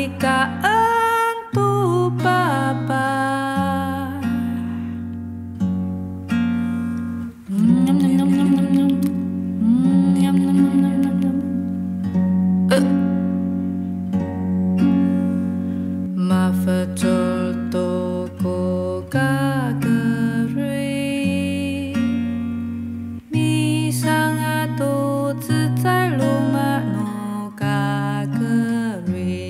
Kalikaan tu papa Nyam nyam nyam nyam nyam nyam Nyam nyam nyam nyam nyam nyam Ma facol toko kageri Mi sangato zizai luma no kageri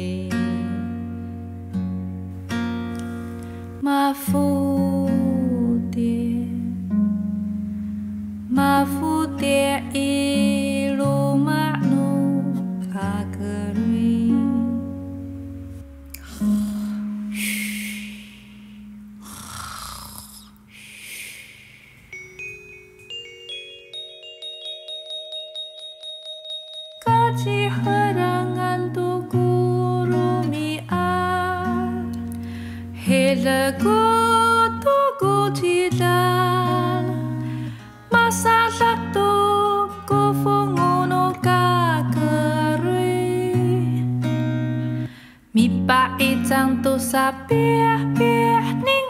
Ma fu dia i luma no kageri Kaji harangan tu guru mi a Hele go tu go tidal Masalah tu go fungono kageri Mi pa itang tu sa piah ning